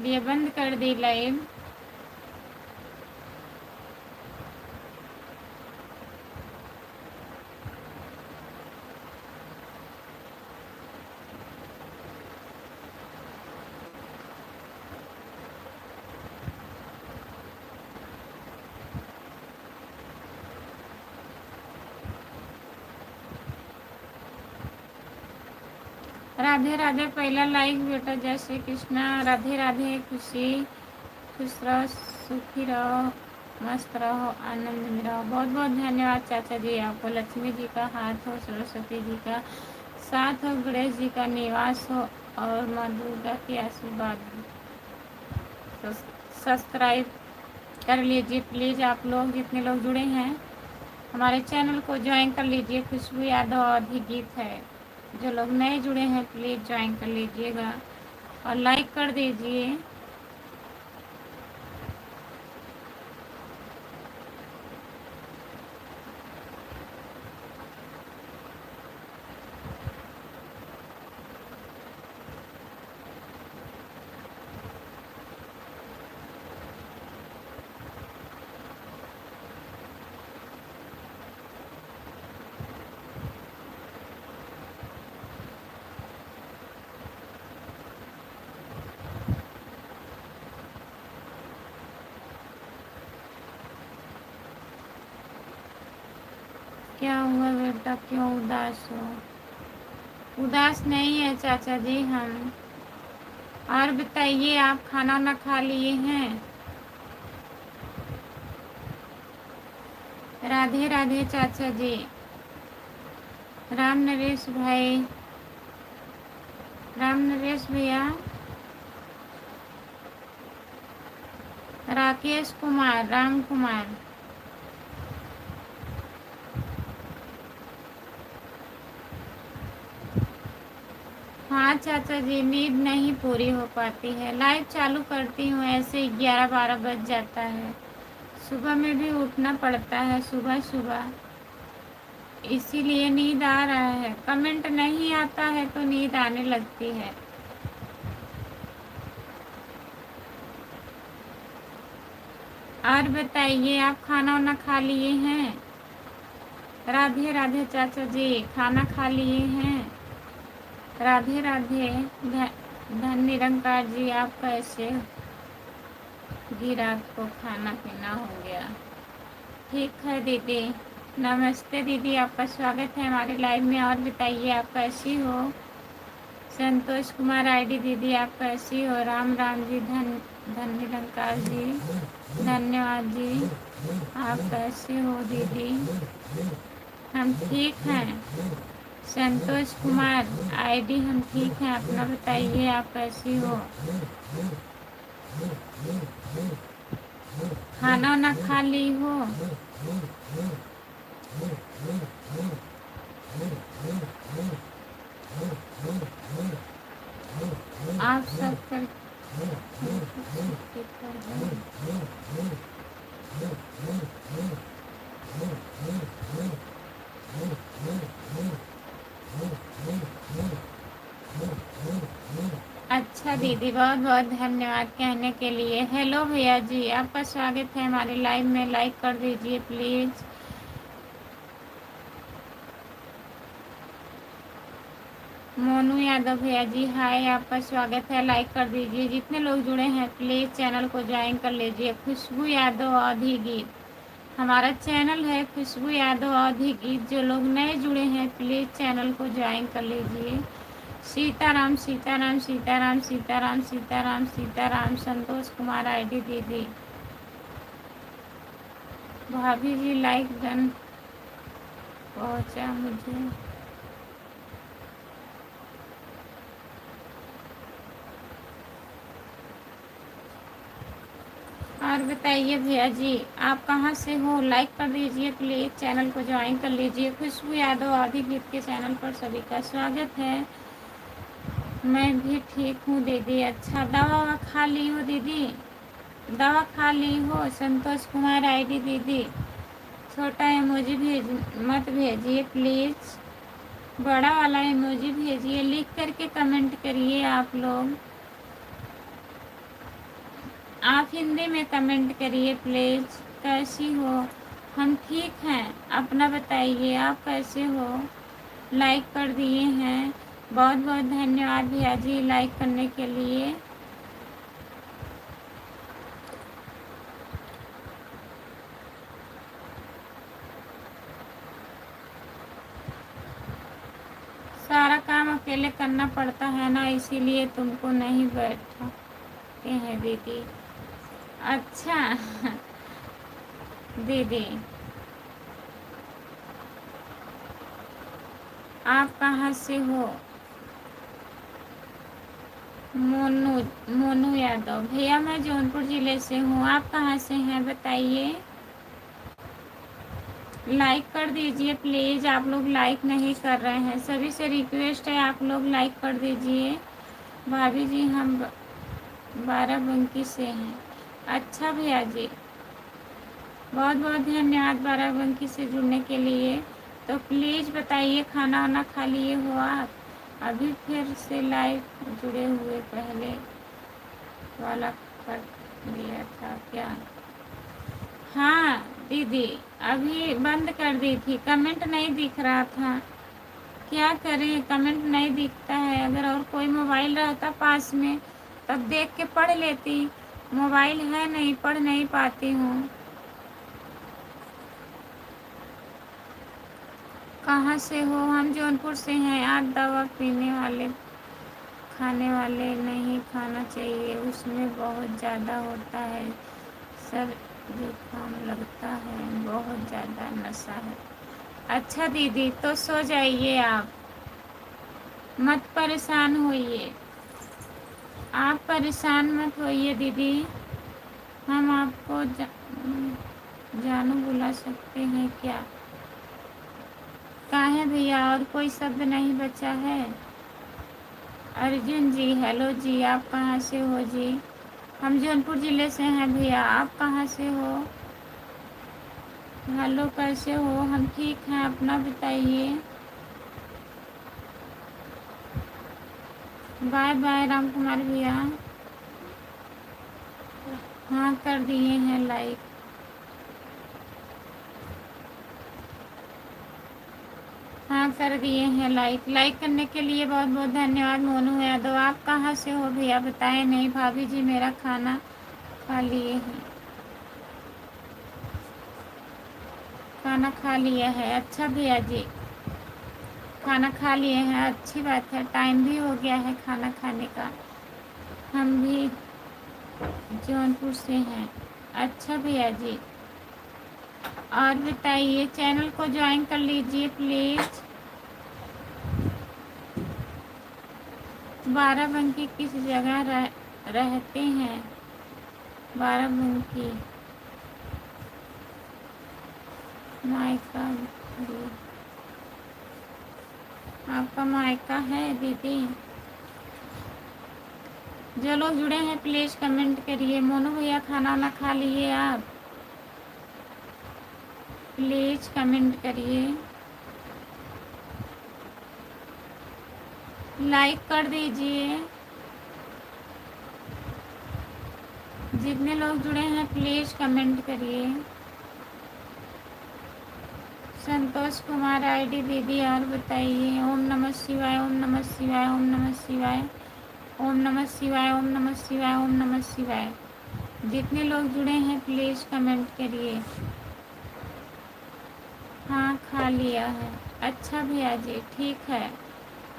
ये बंद कर दी लाइव। राधे राधे। पहिला लाइक बेटा। जय श्री कृष्णा। राधे राधे। खुशी खुश रहो, सुखी रहो, मस्त रहो, आनंद में रहो। बहुत बहुत धन्यवाद चाचा जी आपको। लक्ष्मी जी का हाथ हो, सरस्वती जी का साथ हो, गणेश जी का निवास हो और माँ दुर्गा की आशीर्वाद हो। सब्सक्राइब कर लीजिए प्लीज़। आप लोग जितने लोग जुड़े हैं हमारे चैनल को ज्वाइन कर लीजिए। खुशबू यादव अवधी गीत है। जो लोग नए जुड़े हैं प्लीज़ ज्वाइन कर लीजिएगा और लाइक कर दीजिए। क्या हुआ बेटा, क्यों उदास हो? उदास नहीं है चाचा जी हम। और बताइए, आप खाना ना खा लिए हैं? राधे राधे चाचा जी। राम नरेश भाई, राम नरेश भैया, राकेश कुमार, राम कुमार। हाँ चाचा जी, नींद नहीं पूरी हो पाती है। लाइव चालू करती हूँ ऐसे 11-12 बज जाता है। सुबह में भी उठना पड़ता है सुबह सुबह, इसीलिए नींद आ रहा है। कमेंट नहीं आता है तो नींद आने लगती है। और बताइए, आप खाना वाना खा लिए हैं? राधे राधे चाचा जी, खाना खा लिए हैं? राधे राधे। धन निरंकार जी, आप कैसे जी? रात को खाना पीना हो गया? ठीक है दीदी। नमस्ते दीदी, आपका स्वागत है हमारे लाइव में। और बताइए, आप कैसी हो? संतोष कुमार आईडी दीदी, आप कैसी हो? राम राम जी। धन निरंकार जी, धन्यवाद जी। आप कैसे हो दीदी? हम ठीक हैं। संतोष कुमार आईडी, हम ठीक हैं। अपना बताइए, आप कैसी हो? खाना वाना खा ली हो? आप सब कर अच्छा दीदी, बहुत बहुत धन्यवाद कहने के लिए। हेलो भैया जी, आपका स्वागत है हमारे लाइव में। लाइक कर दीजिए प्लीज़। मोनू यादव भैया जी, हाय, आपका स्वागत है। लाइक कर दीजिए। जितने लोग जुड़े हैं प्लीज़ चैनल को ज्वाइन कर लीजिए। खुशबू यादव अवधी गीत हमारा चैनल है। खुशबू यादव अवधी गीत। जो लोग नए जुड़े हैं प्लीज़ चैनल को ज्वाइन कर लीजिए। सीताराम सीताराम सीताराम सीताराम सीताराम सीताराम। संतोष कुमार आईडी दीदी। भाभी जी, लाइक डन पहुंचा मुझे। और बताइए भैया जी, आप कहाँ से हो? लाइक कर दीजिए प्लीज़। चैनल को ज्वाइन कर लीजिए। खुशबू यादव आदि गीत के चैनल पर सभी का स्वागत है। मैं भी ठीक हूँ दीदी। अच्छा, दवा खा ली हो दीदी? दवा खा ली हो? संतोष कुमार आईडी दीदी, छोटा इमोजी मत भेजिए प्लीज़, बड़ा वाला इमोजी भेजिए। लिख करके कमेंट करिए आप लोग। आप हिंदी में कमेंट करिए प्लीज़। कैसी हो? हम ठीक हैं, अपना बताइए आप कैसे हो? लाइक कर दिए हैं, बहुत बहुत धन्यवाद भैया जी लाइक करने के लिए। सारा काम अकेले करना पड़ता है ना, इसीलिए तुमको नहीं बैठते हैं दीदी। अच्छा दीदी, आप कहाँ से हो? मोनू मोनू यादव भैया, मैं जौनपुर ज़िले से हूँ। आप कहाँ से हैं बताइए? लाइक कर दीजिए प्लीज़। आप लोग लाइक नहीं कर रहे हैं, सभी से रिक्वेस्ट है आप लोग लाइक कर दीजिए। भाभी जी हम बाराबंकी से हैं। अच्छा भैया जी, बहुत बहुत धन्यवाद बाराबंकी से जुड़ने के लिए। तो प्लीज़ बताइए खाना वाना खा लिए हो आप? अभी फिर से लाइव जुड़े हुए, पहले वाला कट दिया था क्या? हाँ दीदी, अभी बंद कर दी थी, कमेंट नहीं दिख रहा था। क्या करें, कमेंट नहीं दिखता है। अगर और कोई मोबाइल रहता पास में तब देख के पढ़ लेती, मोबाइल है नहीं, पढ़ नहीं पाती हूँ। कहाँ से हो? हम जौनपुर से हैं। आप दवा पीने वाले खाने वाले नहीं खाना चाहिए, उसमें बहुत ज़्यादा होता है, सर जुकाम लगता है, बहुत ज़्यादा नशा है। अच्छा दीदी, तो सो जाइए आप, मत परेशान होइए। आप परेशान मत होइए दीदी। हम आपको जानू बुला सकते हैं क्या? काहे भैया, और कोई शब्द नहीं बचा है? अर्जुन जी हेलो जी, आप कहाँ से हो जी? हम जौनपुर ज़िले से हैं भैया, आप कहाँ से हो? हेलो कैसे हो? हम ठीक हैं, अपना बताइए। बाय बाय राम कुमार भैया। हाँ कर दिए हैं लाइक। हाँ कर दिए हैं लाइक। लाइक करने के लिए बहुत बहुत धन्यवाद मोनू यादव। आप कहाँ से हो भैया बताएं? नहीं भाभी जी मेरा खाना खा लिए हैं। खाना खा लिया है। अच्छा भैया जी, खाना खा लिए हैं, अच्छी बात है। टाइम भी हो गया है खाना खाने का। हम भी जौनपुर से हैं। अच्छा भैया जी, और बताइए, चैनल को ज्वाइन कर लीजिए प्लीज़। बाराबंकी किस जगह रहते हैं? बाराबंकी मायका भी। आपका मायका है दीदी? जो लोग जुड़े हैं प्लीज़ कमेंट करिए। मोनू भैया खाना वाना खा लिए आप? प्लीज़ कमेंट करिए, लाइक कर दीजिए। जितने लोग जुड़े हैं प्लीज़ कमेंट करिए। संतोष कुमार आईडी दीदी, और बताइए। ओम नमः शिवाय, ओम नमः शिवाय, ओम नमः शिवाय, ओम नमः शिवाय, ओम नमः शिवाय, ओम नमः शिवाय। जितने लोग जुड़े हैं प्लीज़ कमेंट करिए। हाँ खा लिया है। अच्छा भैया जी ठीक है।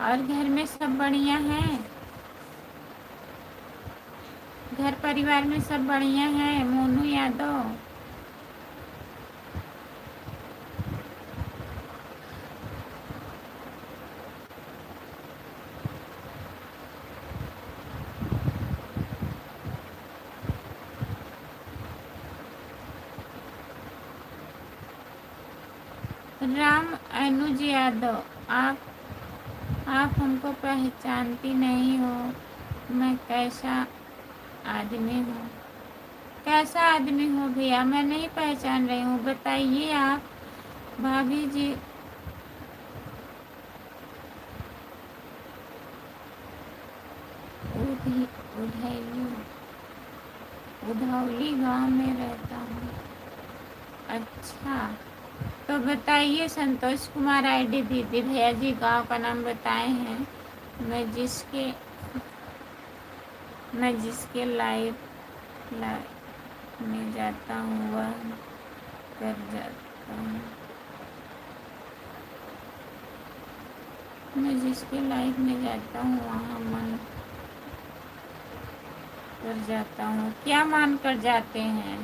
और घर में सब बढ़िया हैं? घर परिवार में सब बढ़िया हैं मोनू यादव? राम अनुज यादव, आप हमको पहचानती नहीं हो, मैं कैसा आदमी हूँ? कैसा आदमी हो भैया? मैं नहीं पहचान रही हूँ, बताइए आप। भाभी जी उधाई उधौली गांव में रहता हूँ। अच्छा, तो बताइए संतोष कुमार आईडी दीदी भैया जी गांव का नाम बताए हैं। मैं जिसके मैं जिसके लाइव में जाता हूँ वह कर जाता हूँ। मैं जिसके लाइफ में जाता हूँ वहाँ मन कर जाता हूँ। क्या मान कर जाते हैं?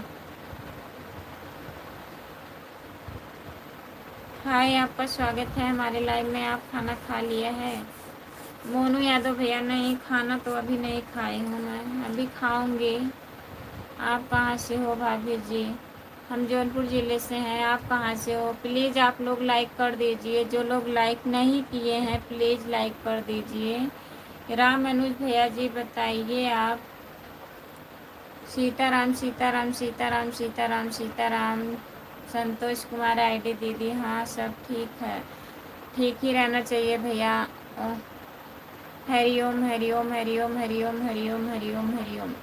हाय, आपका स्वागत है हमारे लाइव में। आप खाना खा लिया है? मोनू यादव भैया, नहीं खाना तो अभी नहीं खाई हूँ मैं, अभी खाऊंगी। आप कहाँ से हो भाभी जी? हम जौनपुर ज़िले से हैं। आप कहाँ से हो? प्लीज़ आप लोग लाइक कर दीजिए। जो लोग लाइक नहीं किए हैं प्लीज़ लाइक कर दीजिए। राम अनुज भैया जी बताइए आप। सीताराम सीताराम सीताराम सीताराम सीताराम। संतोष कुमार आईडी दीदी, हाँ सब ठीक है, ठीक ही रहना चाहिए भैया। हरिओम हरिओम हरिओम हरिओम हरिओम हरिओम हरिओम।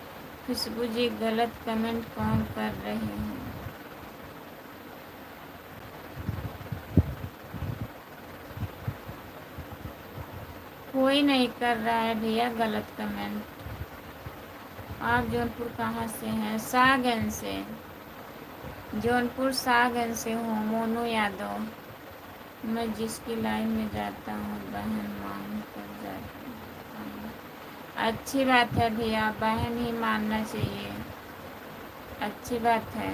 खुशबू जी, गलत कमेंट कौन कर रहे हैं? कोई नहीं कर रहा है भैया गलत कमेंट। आप जौनपुर कहाँ से हैं? सागन से। जौनपुर सागन से हूँ, मोनू यादव। मैं जिसकी लाइन में जाता हूँ बहन मान कर जाती हूँ। अच्छी बात है भैया, बहन ही मानना चाहिए, अच्छी बात है।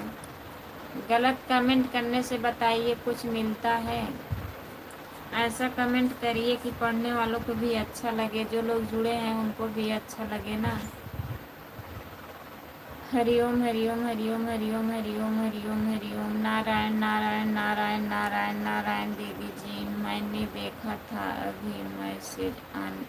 गलत कमेंट करने से बताइए कुछ मिलता है? ऐसा कमेंट करिए कि पढ़ने वालों को भी अच्छा लगे, जो लोग जुड़े हैं उनको भी अच्छा लगे ना। हरिओम हरिओम हरिओम हरिओम हरिओम हरिओम हरिओम। नारायण नारायण नारायण नारायण नारायण दीदी जी, मैंने देखा था अभी मैसेज आने।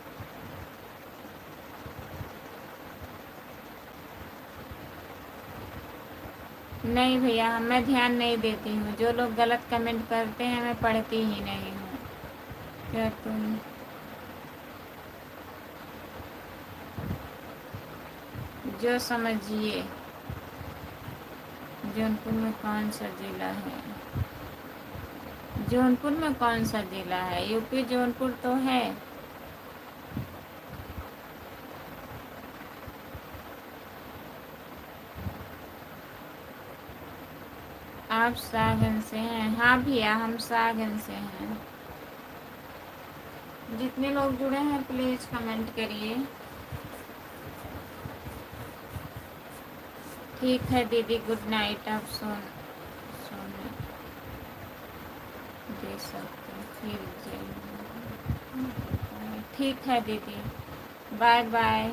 नहीं भैया, मैं ध्यान नहीं देती हूँ। जो लोग गलत कमेंट करते हैं मैं पढ़ती ही नहीं हूँ। क्या तुम जो समझिए। जौनपुर में कौन सा जिला है? जौनपुर में कौन सा जिला है? यूपी जौनपुर तो है। आप सागन से हैं? हाँ भैया, हम सागन से हैं। जितने लोग जुड़े हैं प्लीज़ कमेंट करिए। ठीक है दीदी, गुड नाइट। आप सोने दे सकते हैं, फिर ठीक है दीदी, बाय बाय।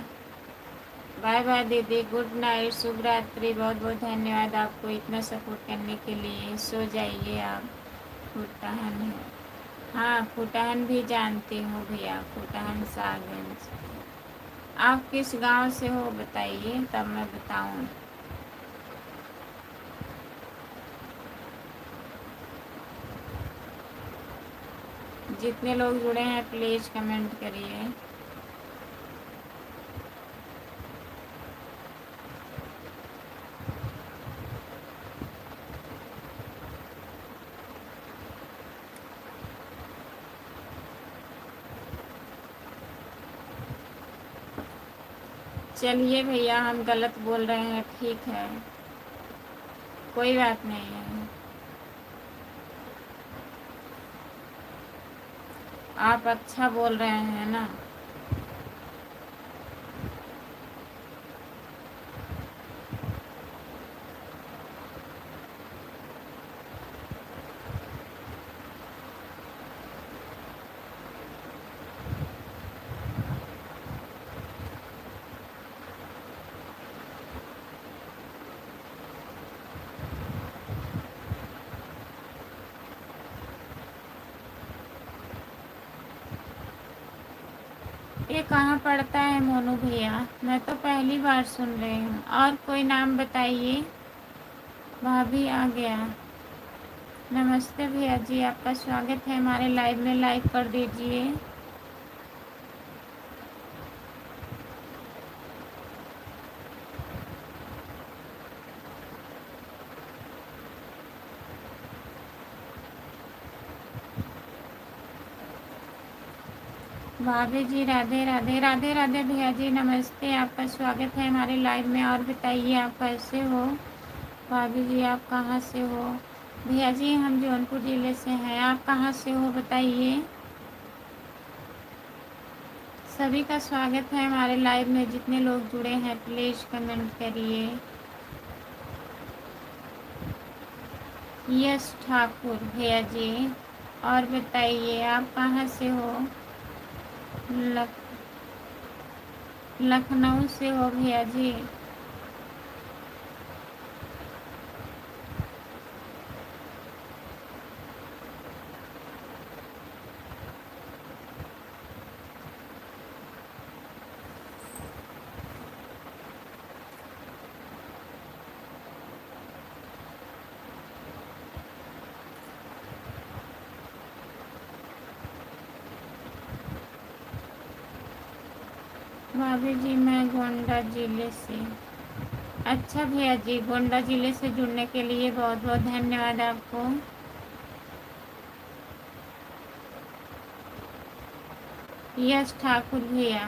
बाय बाय दीदी, गुड नाइट, शुभ रात्रि। बहुत बहुत धन्यवाद आपको इतना सपोर्ट करने के लिए। सो जाइए आप। फुटाहन है? हाँ, फुटाहन भी जानती हूँ भैया, फुटाहन सागन से। आप किस गांव से हो बताइए तब मैं बताऊँ। जितने लोग जुड़े हैं प्लीज़ कमेंट करिए। चलिए भैया, हम गलत बोल रहे हैं, ठीक है, कोई बात नहीं है। आप अच्छा बोल रहे हैं ना। ये कहाँ पड़ता है मोनू भैया? मैं तो पहली बार सुन रही हूँ। और कोई नाम बताइए। भाभी आ गया। नमस्ते भैया जी, आपका स्वागत है हमारे लाइव में। लाइक कर दीजिए। भाभी जी राधे राधे। राधे राधे भैया जी, नमस्ते, आपका स्वागत है हमारे लाइव में। और बताइए आप कैसे हो? भाभी जी आप कहाँ से हो? भैया जी हम जौनपुर ज़िले से हैं, आप कहाँ से हो बताइए? सभी का स्वागत है हमारे लाइव में। जितने लोग जुड़े हैं प्लीज़ कमेंट करिए। यश ठाकुर भैया जी, और बताइए आप कहाँ से हो? लख लखनऊ से हो भैया जी। भाभी जी मैं गोंडा ज़िले से। अच्छा भैया जी, गोंडा ज़िले से जुड़ने के लिए बहुत बहुत धन्यवाद आपको। यश ठाकुर भैया,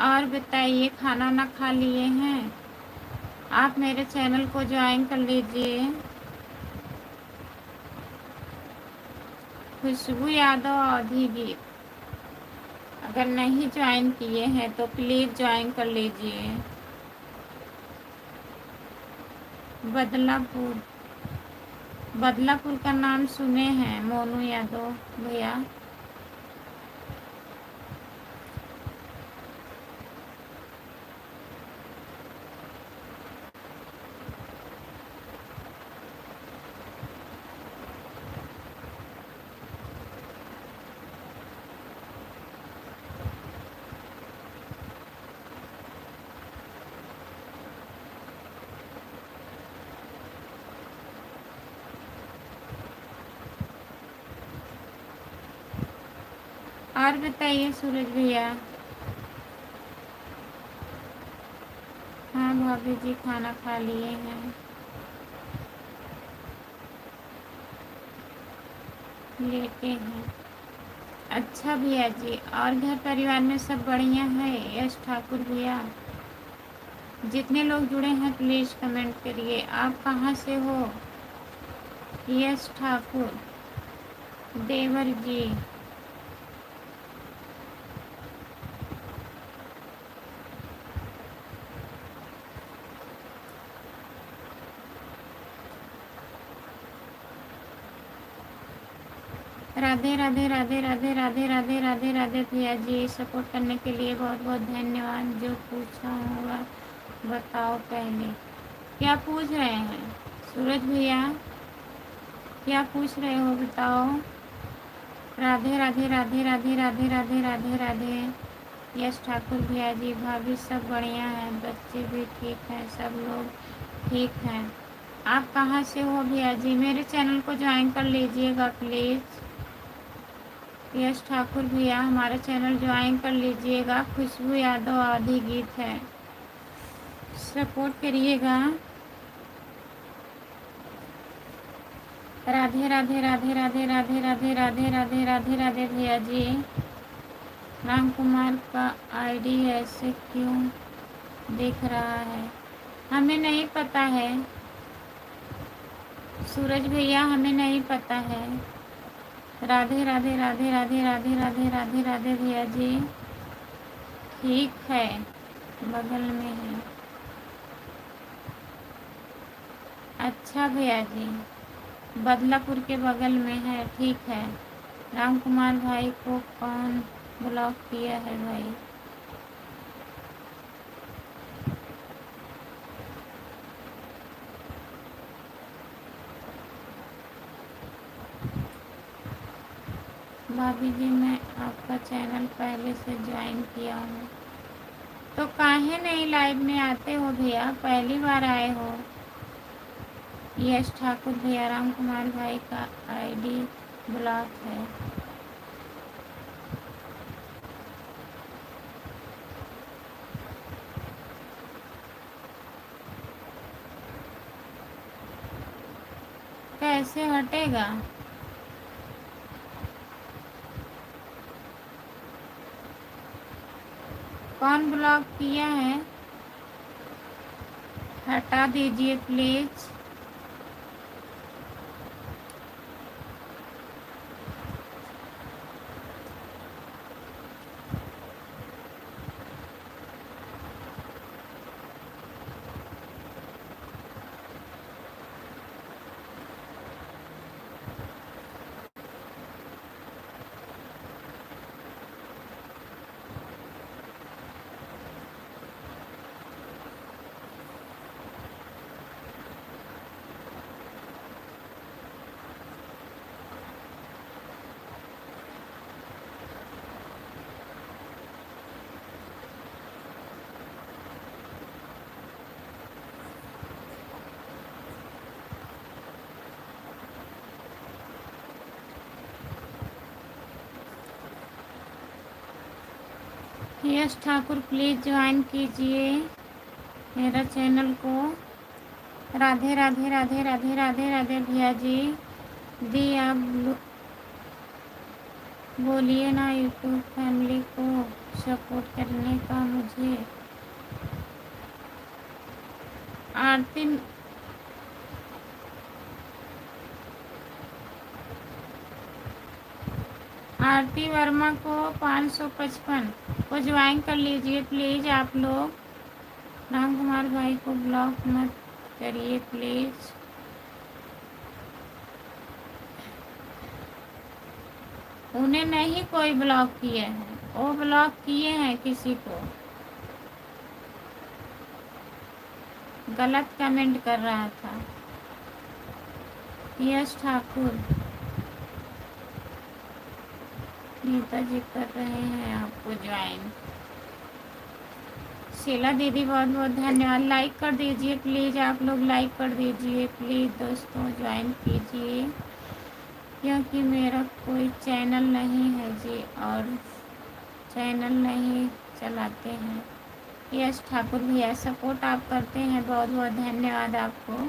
और बताइए खाना वाना खा लिए हैं? आप मेरे चैनल को ज्वाइन कर लीजिए। खुशबू यादव अवधी गीत, अगर नहीं ज्वाइन किए हैं तो प्लीज़ ज्वाइन कर लीजिए। बदलापुर, बदलापुर का नाम सुने हैं मोनू यादव भैया। और बताइए सूरज भैया। हाँ भाभी जी खाना खा लिए हैं, लेटे हैं। अच्छा भैया जी, और घर परिवार में सब बढ़िया है? यश ठाकुर भैया, जितने लोग जुड़े हैं प्लीज़ कमेंट करिए। आप कहाँ से हो? यश ठाकुर देवर जी, राधे राधे राधे राधे राधे राधे राधे राधे भैया जी। सपोर्ट करने के लिए बहुत बहुत धन्यवाद। जो पूछा होगा बताओ पहले। क्या पूछ रहे हैं सूरज भैया? क्या पूछ रहे हो बताओ? राधे राधे राधे राधे राधे राधे राधे राधे। यश ठाकुर भैया जी, भाभी सब बढ़िया है, बच्चे भी ठीक हैं, सब लोग ठीक हैं। आप कहाँ से हो भैया जी? मेरे चैनल को ज्वाइन कर लीजिएगा प्लीज़। यश ठाकुर भैया हमारा चैनल ज्वाइन कर लीजिएगा। खुशबू यादव आदि गीत है, सपोर्ट करिएगा। राधे राधे राधे राधे राधे राधे राधे राधे राधे राधे भैया जी। राम कुमार का आईडी ऐसे क्यों दिख रहा है? हमें नहीं पता है सूरज भैया, हमें नहीं पता है। राधे राधे राधे राधे राधे राधे राधे राधे भैया जी। ठीक है, बगल में है। अच्छा भैया जी, बदलापुर के बगल में है, ठीक है। राम कुमार भाई को कौन ब्लॉक किया है भाई? भाभी जी मैं आपका चैनल पहले से ज्वाइन किया हूँ। तो काहे नहीं लाइव में आते हो भैया? पहली बार आए हो? यश ठाकुर भैया, राम कुमार भाई का आईडी ब्लॉक है। कैसे हटेगा? कौन ब्लॉक किया है हटा दीजिए please. Yash Thakur please join कीजिए मेरा चैनल को। राधे राधे राधे राधे राधे राधे भैया जी। दी आप बोलिए ना यूट्यूब फैमिली को सपोर्ट करने का मुझे। आरती आरती वर्मा को 555 को ज्वाइन कर लीजिए प्लीज़ आप लोग। राम कुमार भाई को ब्लॉक मत करिए प्लीज़। उन्हें नहीं कोई ब्लॉक किए हैं, वो ब्लॉक किए हैं किसी को। गलत कमेंट कर रहा था। यश ठाकुर नीता जी कर रहे हैं आपको ज्वाइन। शीला दीदी बहुत बहुत धन्यवाद। लाइक कर दीजिए प्लीज़ आप लोग, लाइक कर दीजिए प्लीज़ दोस्तों, ज्वाइन कीजिए क्योंकि मेरा कोई चैनल नहीं है जी और चैनल नहीं चलाते हैं। यश ठाकुर भैया सपोर्ट आप करते हैं, बहुत बहुत धन्यवाद आपको।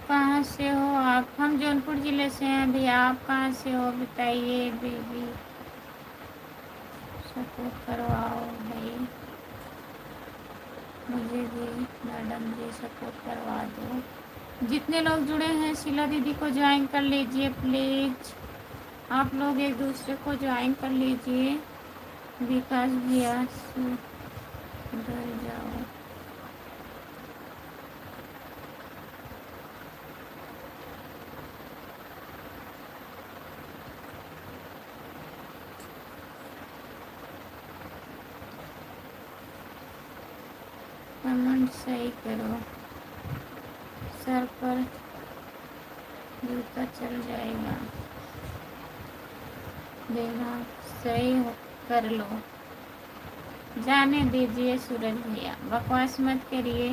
कहाँ से हो आप? हम जौनपुर ज़िले से हैं भैया। आप कहाँ से हो बताइए बेबी। सपोर्ट करवाओ भाई, मुझे भी मैडम जी सपोर्ट करवा दो। जितने लोग जुड़े हैं शीला दीदी को ज्वाइन कर लीजिए प्लीज़। आप लोग एक दूसरे को ज्वाइन कर लीजिए। विकास भैया सुधर जाओ। कमेंट सही करो, सर पर जूता चल जाएगा। देखना सही हो कर लो। जाने दीजिए सूरज भैया, बकवास मत करिए।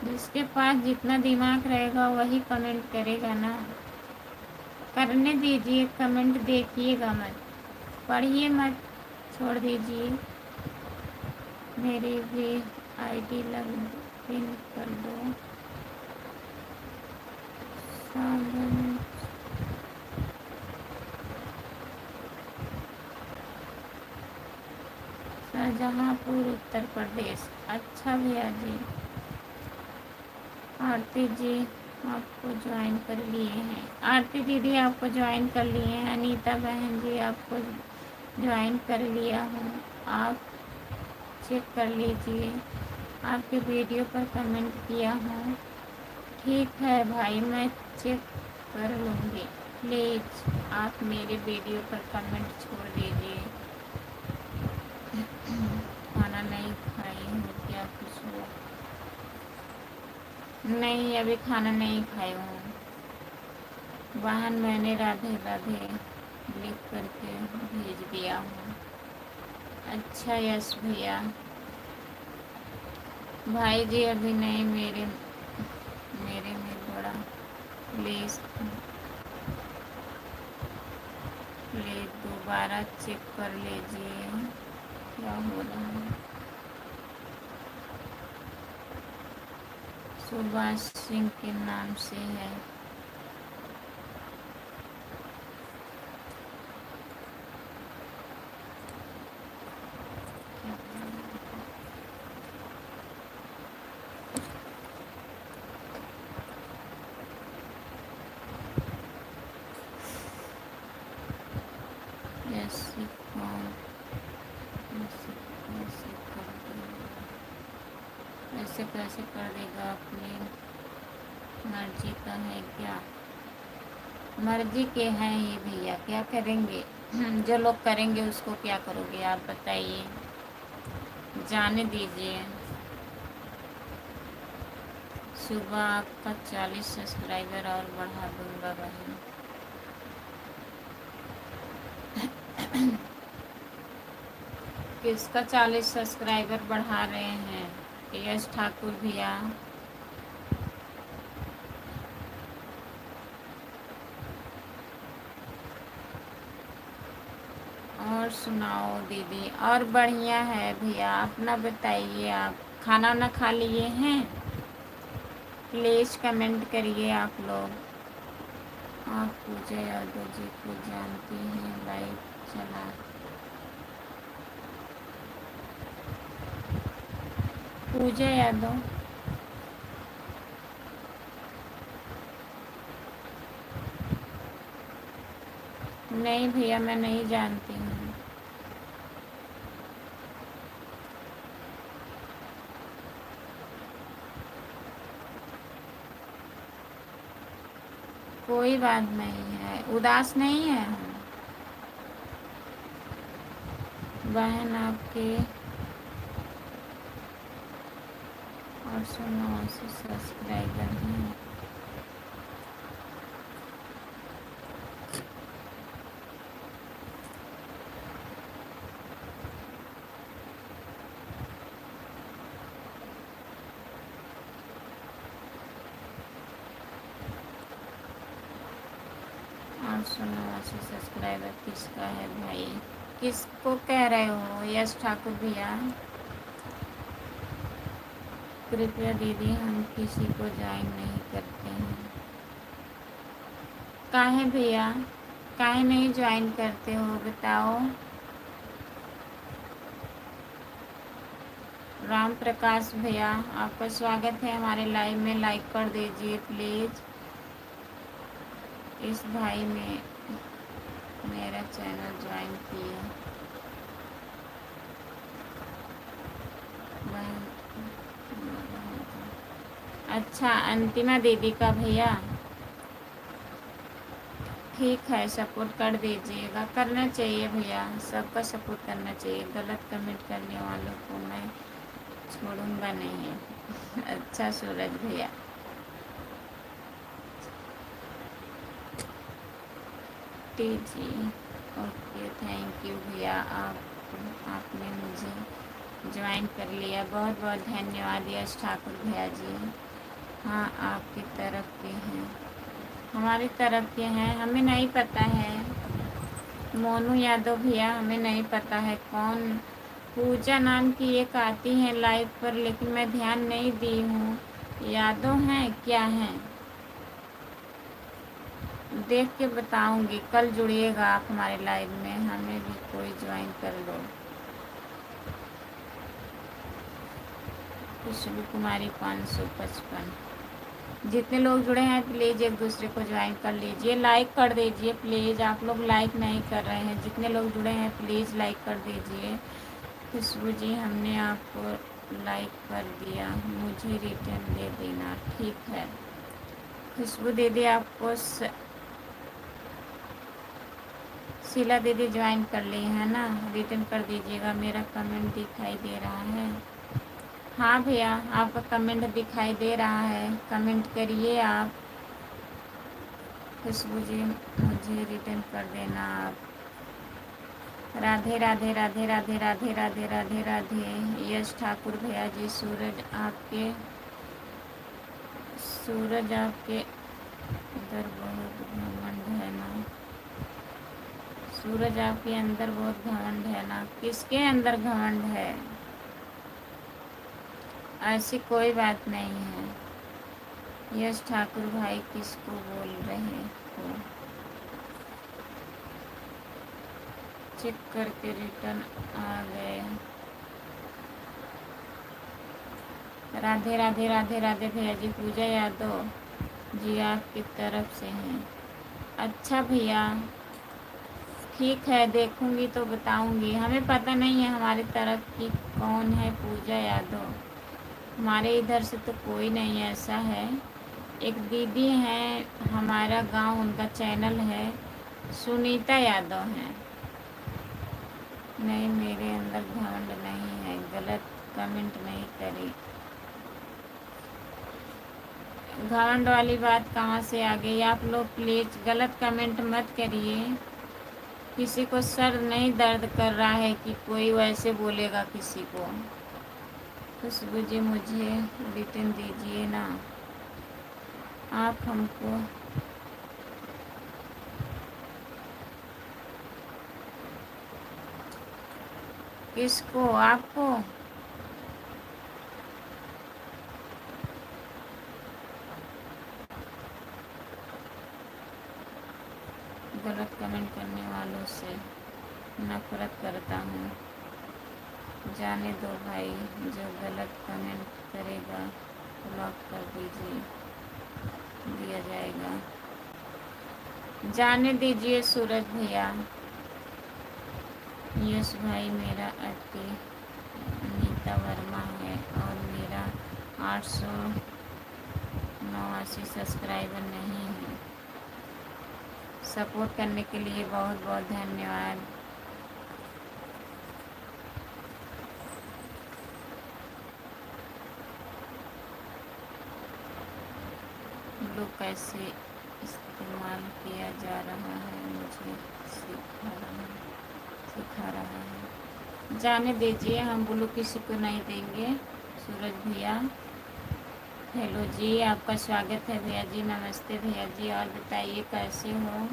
जिसके पास जितना दिमाग रहेगा वही कमेंट करेगा ना। करने दीजिए कमेंट, देखिएगा मत, पढ़िए मत, छोड़ दीजिए। मेरी भी आईडी लॉगिन कर दो। शाहजहाँपुर उत्तर प्रदेश। अच्छा भैया जी। आरती जी आपको ज्वाइन कर लिए हैं। आरती दीदी आपको ज्वाइन कर लिए हैं। अनीता बहन जी आपको ज्वाइन कर लिया हूँ, आप चेक कर लीजिए। आपके वीडियो पर कमेंट किया हूँ। ठीक है भाई, मैं चेक कर लूँगी। प्लीज़ आप मेरे वीडियो पर कमेंट छोड़ दीजिए। खाना नहीं खाई हूँ क्या कुछ हो? नहीं, अभी खाना नहीं खाई हूँ। वाहन मैंने राधे राधे लिख करके भेज दिया हूँ। अच्छा यश भैया, भाई जी अभी नहीं, मेरे मेरे में थोड़ा प्लीज़ प्लीज़ दोबारा चेक कर लीजिए क्या हो रहा है। सुभाष सिंह के नाम से है। ऐसे कौन ऐसे कैसे कर देगा, ऐसे कैसे कर देगा, अपनी मर्जी का है क्या? मर्जी के हैं ये भैया, क्या करेंगे? जो लोग करेंगे उसको क्या करोगे आप बताइए, जाने दीजिए। सुबह आपका 40 सब्सक्राइबर और बढ़ा दूंगा बहन। किसका 40 सब्सक्राइबर बढ़ा रहे हैं? यश ठाकुर भैया। और सुनाओ दीदी। और बढ़िया है भैया, अपना बताइए। आप खाना वाना खा लिए हैं? प्लीज़ कमेंट करिए आप लोग। आप पूजा यादव जी को जानती हैं? लाइव चला। पूजा यादव? नहीं भैया, मैं नहीं जानती हूँ। कोई बात नहीं है, उदास नहीं है हम। बहन आपके और 189 सब्सक्राइबर हैं। और 189 सब्सक्राइबर किसका है भाई? किसको कह रहे हो? यश ठाकुर भैया। कृपया दीदी, हम किसी को ज्वाइन नहीं करते हैं। काहे भैया, काहे नहीं ज्वाइन करते हो बताओ? राम प्रकाश भैया, आपका स्वागत है हमारे लाइव में। लाइक कर दीजिए प्लीज़। इस भाई ने मेरा चैनल ज्वाइन किया। अच्छा, अंतिमा दीदी का भैया। ठीक है, सपोर्ट कर दीजिएगा। करना चाहिए भैया, सबका सपोर्ट करना चाहिए। गलत कमेंट करने वालों को मैं छोड़ूंगा नहीं। अच्छा सूरज भैया। T G, okay, thank you भैया। आपने मुझे ज्वाइन कर लिया, बहुत बहुत धन्यवाद यश ठाकुर भैया जी। हाँ, आपकी तरफ के हैं, हमारी तरफ के हैं, हमें नहीं पता है। मोनू यादव भैया, हमें नहीं पता है कौन। पूजा नाम की एक आती है लाइव पर, लेकिन मैं ध्यान नहीं दी हूँ। यादव हैं क्या हैं? देख के बताऊंगी। कल जुड़िएगा आप हमारे लाइव में, हमें भी कोई ज्वाइन कर लो। खुशबू कुमारी 555। जितने लोग जुड़े हैं प्लीज़ एक दूसरे को ज्वाइन कर लीजिए। लाइक कर दीजिए प्लीज़, आप लोग लाइक नहीं कर रहे हैं। जितने लोग जुड़े हैं प्लीज़ लाइक कर दीजिए। खुशबू जी, हमने आपको लाइक कर दिया, मुझे रिटर्न दे देना। ठीक है खुशबू दीदी, आपको शीला दीदी ज्वाइन कर ली है ना, रिटर्न कर दीजिएगा। मेरा कमेंट दिखाई दे रहा है? हाँ भैया, आपका कमेंट दिखाई दे रहा है, कमेंट करिए आप। खुशबू जी, मुझे रिटर्न कर देना आप। राधे राधे राधे राधे राधे राधे राधे राधे। यश ठाकुर भैया जी, सूरज आपके अंदर बहुत घमंड है ना। सूरज आपके अंदर बहुत घमंड है ना। किसके अंदर घमंड है? ऐसी कोई बात नहीं है। यश ठाकुर भाई किसको बोल रहे हो? चेक करके रिटर्न आ गए। राधे राधे राधे राधे भैया जी। पूजा यादव जी आपकी तरफ से हैं। अच्छा भैया, ठीक है, देखूंगी तो बताऊंगी। हमें पता नहीं है हमारी तरफ की कौन है पूजा यादव। हमारे इधर से तो कोई नहीं ऐसा है। एक दीदी हैं हमारा गांव, उनका चैनल है, सुनीता यादव हैं। नहीं, मेरे अंदर घमंड नहीं है। गलत कमेंट नहीं करी। घमंड वाली बात कहाँ से आ गई? आप लोग प्लीज़ गलत कमेंट मत करिए। किसी को सर नहीं दर्द कर रहा है कि कोई वैसे बोलेगा किसी को। खुशबू जी, मुझे रिटर्न दीजिए ना आप हमको। किसको? आपको? गलत कमेंट करने वालों से नफरत करता हूँ। जाने दो भाई, जो गलत कमेंट करेगा ब्लॉक कर दिया जाएगा। जाने दीजिए सूरज भैया। यश भाई, मेरा अति नीता वर्मा है और मेरा 889 सब्सक्राइबर नहीं है। सपोर्ट करने के लिए बहुत बहुत धन्यवाद। ब्लू कैसे इस्तेमाल किया जा रहा है मुझे सिखा रहा है। जाने दीजिए, हम ब्लू किसी को नहीं देंगे। सूरज भैया हेलो जी, आपका स्वागत है भैया जी। नमस्ते भैया जी। और बताइए कैसे हो?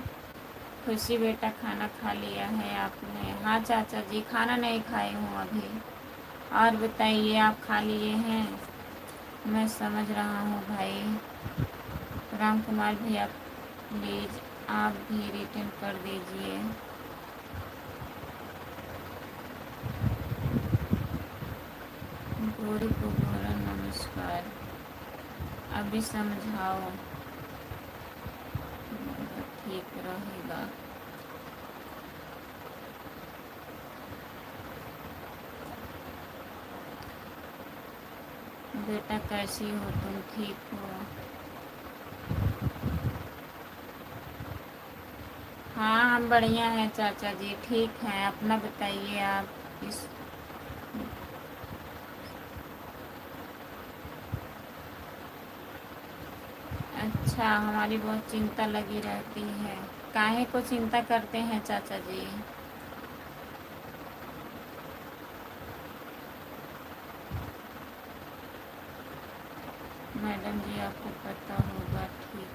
खुशी बेटा, खाना खा लिया है आपने? हाँ चाचा जी, खाना नहीं खाई हूँ अभी। और बताइए, आप खा लिए हैं? मैं समझ रहा हूँ भाई। राम कुमार भैया, प्लीज़ आप भी रिटर्न कर दीजिए। गोरी को गोरा नमस्कार। अभी समझाओ, ठीक रहेगा। बेटा कैसी हो तुम? ठीक हो? हाँ, हम बढ़िया हैं चाचा जी, ठीक हैं। अपना बताइए आप। किस अच्छा, हमारी बहुत चिंता लगी रहती है। काहे को चिंता करते हैं चाचा जी? मैडम जी, आपको पता होगा, ठीक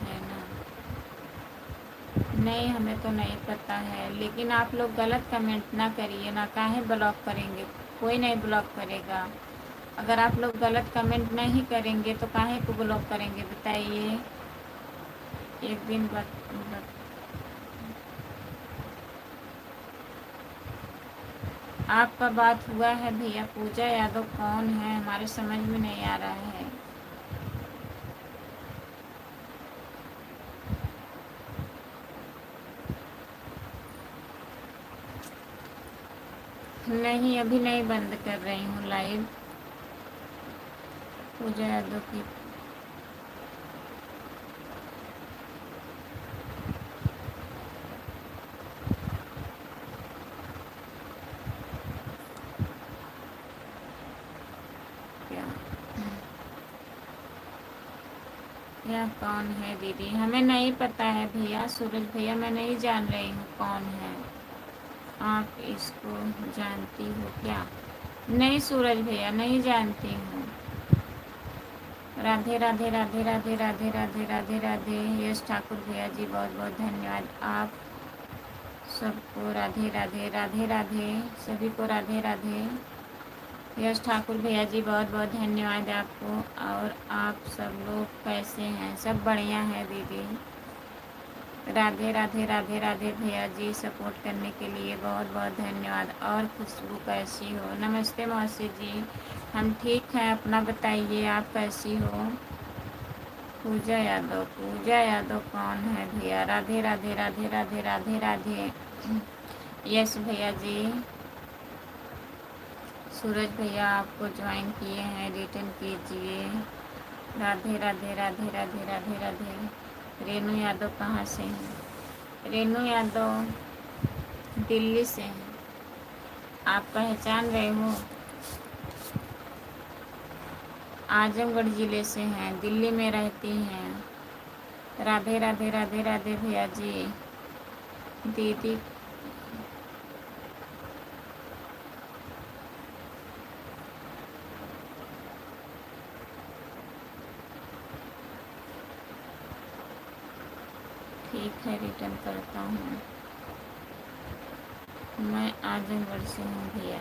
है ना? नहीं, हमें तो नहीं पता है, लेकिन आप लोग गलत कमेंट ना करिए ना। काहे ब्लॉक करेंगे? कोई नहीं ब्लॉक करेगा। अगर आप लोग गलत कमेंट नहीं करेंगे तो काहे को ब्लॉक करेंगे बताइए? एक दिन आपका बात हुआ है भैया। पूजा यादव कौन है? हमारे समझ में नहीं आ रहा है। नहीं, अभी नहीं बंद कर रही हूँ लाइव। पूजा यादव की क्या? यह कौन है दीदी? हमें नहीं पता है भैया। सूरज भैया, मैं नहीं जान रही हूँ कौन है। आप इसको जानती हो क्या? नहीं सूरज भैया, नहीं जानती हूँ। राधे राधे राधे राधे राधे राधे राधे राधे। यश ठाकुर भैया जी बहुत बहुत धन्यवाद आप सबको। राधे राधे राधे राधे सभी को राधे राधे। यश ठाकुर भैया जी बहुत बहुत धन्यवाद आपको। और आप सब लोग कैसे हैं? सब बढ़िया है दीदी। राधे राधे राधे राधे भैया जी, सपोर्ट करने के लिए बहुत बहुत धन्यवाद। और खुशबू कैसी हो? नमस्ते मौसी जी, हम ठीक हैं, अपना बताइए आप कैसी हो? पूजा यादव, पूजा यादव कौन है भैया? राधे राधे राधे राधे राधे राधे। यस भैया जी। सूरज भैया आपको ज्वाइन किए हैं, रिटर्न कीजिए। राधे राधे राधे राधे राधे राधे। रेनू यादव कहाँ से हैं? रेनू यादव दिल्ली से हैं। आप पहचान रहे हो? आजमगढ़ ज़िले से हैं, दिल्ली में रहती हैं। राधे राधे राधे राधे भैया जी। दीदी ठीक है, रिटर्न करता हूँ। मैं आजमगढ़ से हूँ भैया।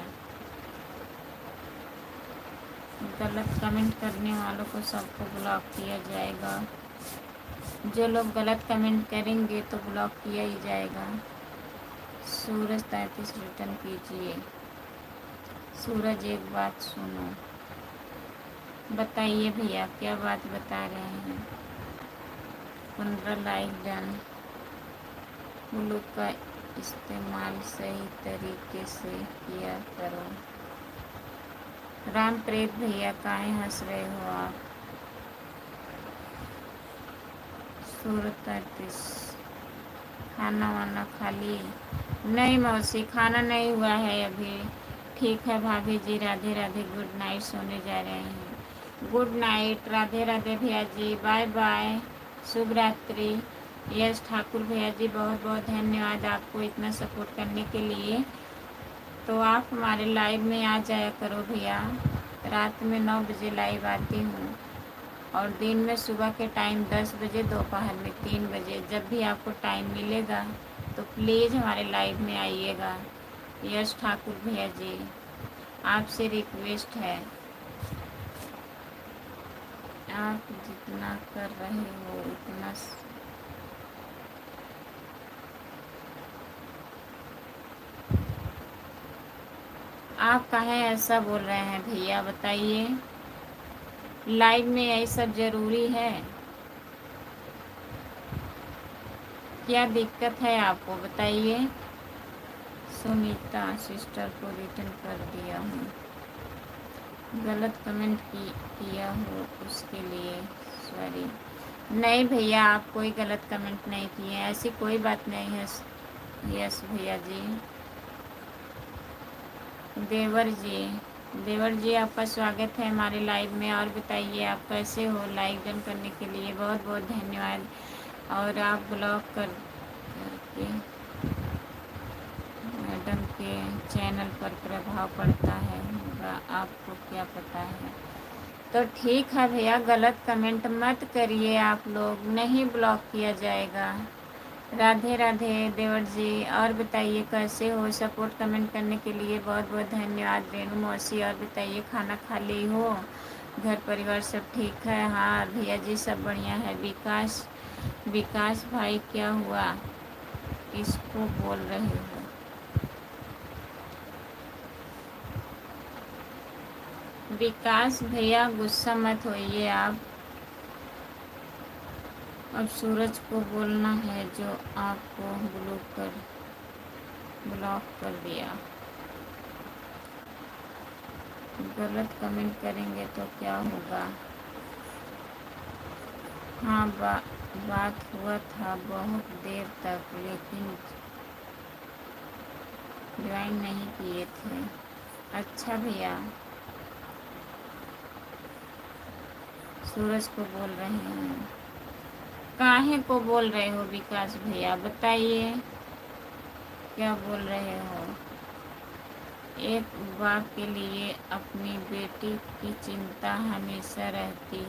गलत कमेंट करने वालों को सबको ब्लॉक किया जाएगा। जो लोग गलत कमेंट करेंगे तो ब्लॉक किया ही जाएगा। सूरज 33 रिटर्न कीजिए। सूरज एक बात सुनो। बताइए भैया, क्या बात बता रहे हैं? 15 लाइक डन। ब्लू का इस्तेमाल सही तरीके से किया करो। राम प्रेत भैया, काहे हंस रहे हो आप? सूरत 33। खाना वाना खा लिए? नहीं मौसी, खाना नहीं हुआ है अभी। ठीक है भाभी जी, राधे राधे, गुड नाइट, सोने जा रहे हैं। गुड नाइट, राधे राधे भैया जी, बाय बाय, शुभ रात्रि। यश ठाकुर भैया जी बहुत बहुत धन्यवाद आपको इतना सपोर्ट करने के लिए। तो आप हमारे लाइव में आ जाया करो भैया। रात में 9 बजे लाइव आती हूँ, और दिन में सुबह के टाइम 10 बजे, दोपहर में 3 बजे। जब भी आपको टाइम मिलेगा तो प्लीज़ हमारे लाइव में आइएगा। यश ठाकुर भैया जी, आपसे रिक्वेस्ट है, आप जितना कर रहे हो उतना आप काहे ऐसा बोल रहे हैं भैया? बताइए, लाइव में यही सब ज़रूरी है? क्या दिक्कत है आपको? बताइए। सुनीता सिस्टर को रिटर्न कर दिया हूँ। गलत कमेंट किया हो उसके लिए सॉरी। नहीं भैया, आप कोई गलत कमेंट नहीं किए, ऐसी कोई बात नहीं है। यस भैया जी। देवर जी आपका स्वागत है हमारे लाइव में। और बताइए आप कैसे हो? लाइक डन करने के लिए बहुत बहुत धन्यवाद। और आप ब्लॉक करके मैडम के चैनल पर प्रभाव पड़ता है होगा, आपको क्या पता है? तो ठीक है भैया, गलत कमेंट मत करिए, आप लोग नहीं ब्लॉक किया जाएगा। राधे राधे देवर जी। और बताइए कैसे हो? सपोर्ट कमेंट करने के लिए बहुत बहुत धन्यवाद रेनू मौसी। और बताइए, खाना खा ली हो? घर परिवार सब ठीक है? हाँ भैया जी, सब बढ़िया है। विकास भाई क्या हुआ? किसको बोल रहे हो? विकास भैया गुस्सा मत होइए आप। अब सूरज को बोलना है जो आपको ब्लॉक कर दिया। गलत कमेंट करेंगे तो क्या होगा? हाँ बात हुआ था बहुत देर तक, लेकिन ज्वाइन नहीं किए थे। अच्छा भैया, सूरज को बोल रहे हैं। काहे को बोल रहे हो विकास भैया? बताइए क्या बोल रहे हो? एक बाप के लिए अपनी बेटी की चिंता हमेशा रहती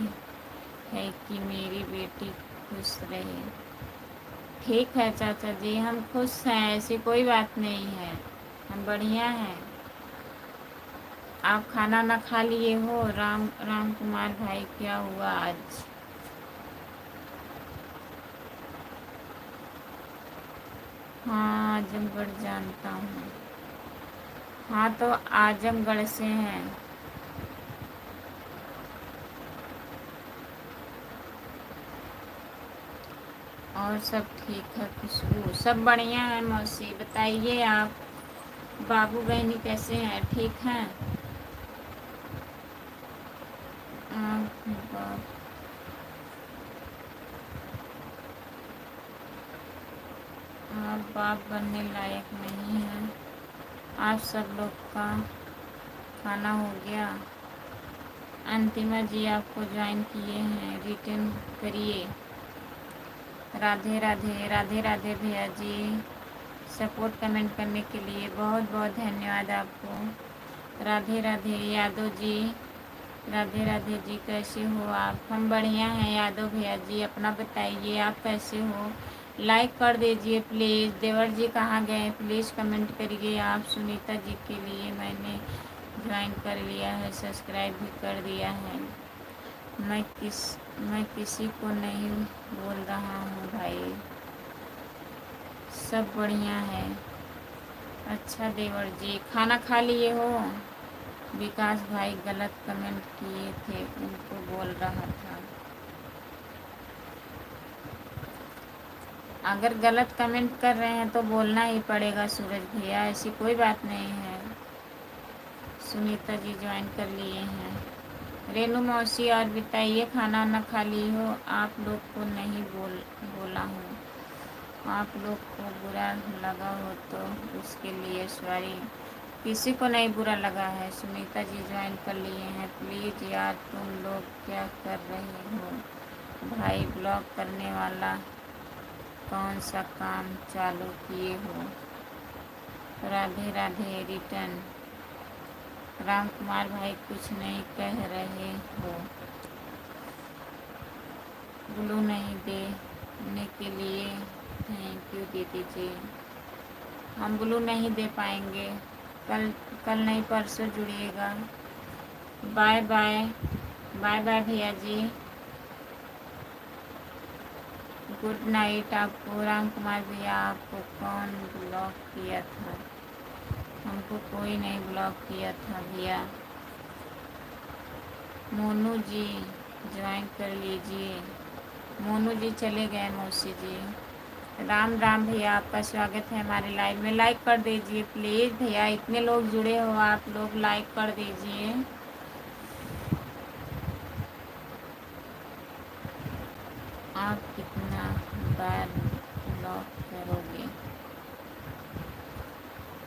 है कि मेरी बेटी खुश रहे। ठीक है चाचा जी, हम खुश हैं, ऐसी कोई बात नहीं है, हम बढ़िया हैं। आप खाना ना खा लिए हो? राम कुमार भाई, क्या हुआ आज? हाँ, आजमगढ़ जानता हूँ। हाँ, तो आजमगढ़ से हैं। और सब ठीक है खुशबू? सब बढ़िया है मौसी, बताइए आप, बाबू बहनी कैसे हैं? ठीक हैं? बाप आप बाप बनने लायक नहीं हैं। आप सब लोग का खाना हो गया? अंतिमा जी आपको ज्वाइन किए हैं, रिटर्न करिए। राधे राधे, राधे राधे भैया जी, सपोर्ट कमेंट करने के लिए बहुत बहुत धन्यवाद आपको। राधे राधे यादव जी, राधे राधे जी, कैसे हो आप? हम बढ़िया हैं यादव भैया जी, अपना बताइए आप कैसे हो? लाइक कर दीजिए प्लीज़। देवर जी कहाँ गए? प्लीज़ कमेंट करिए आप। सुनीता जी के लिए मैंने ज्वाइन कर लिया है, सब्सक्राइब भी कर दिया है। मैं किसी को नहीं बोल रहा हूँ भाई, सब बढ़िया है। अच्छा देवर जी, खाना खा लिए हो? विकास भाई गलत कमेंट किए थे, उनको बोल रहा था। अगर गलत कमेंट कर रहे हैं तो बोलना ही पड़ेगा सूरज भैया, ऐसी कोई बात नहीं है। सुनीता जी ज्वाइन कर लिए हैं। रेनू मौसी, और बताइए खाना ना खा ली हो? आप लोग को नहीं बोला हूँ, आप लोग को बुरा लगा हो तो उसके लिए सॉरी। किसी को नहीं बुरा लगा है। सुनीता जी ज्वाइन कर लिए हैं। प्लीज़ यार, तुम लोग क्या कर रहे हो भाई? ब्लॉग करने वाला कौन सा काम चालू किए हो? राधे राधे रिटर्न। राम कुमार भाई कुछ नहीं कह रहे हो? ब्लू नहीं देने के लिए थैंक यू दीदी जी। हम ब्लू नहीं दे पाएंगे, कल कल नहीं परसों जुड़िएगा। बाय बाय, बाय बाय भैया जी, गुड नाइट आपको। राम कुमार भैया, आपको कौन ब्लॉक किया था? हमको कोई नहीं ब्लॉक किया था भैया। मोनू जी ज्वाइन कर लीजिए। मोनू जी चले गए मौसी जी। राम राम भैया, आपका स्वागत है हमारे लाइव में। लाइक कर दीजिए प्लीज़ भैया, इतने लोग जुड़े हो, आप लोग लाइक कर दीजिए। आप कितना बार ब्लॉक करोगे?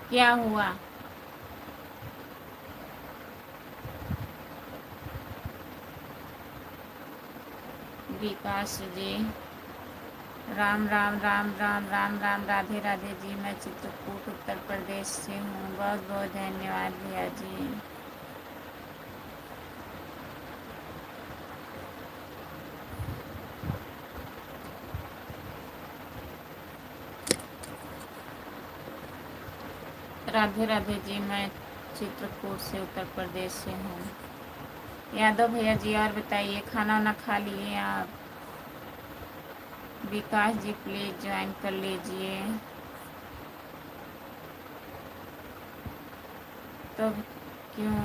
क्या हुआ? विकास जी, राम राम राम राम राम राम, राधे राधे जी। मैं चित्रकूट उत्तर प्रदेश से हूँ। बहुत बहुत धन्यवाद भैया जी। राधे राधे जी, मैं चित्रकूट से उत्तर प्रदेश से हूँ। यादव भैया जी, और बताइए खाना वाना खा लिए आप? विकास जी प्लीज़ ज्वाइन कर लीजिए। तब क्यों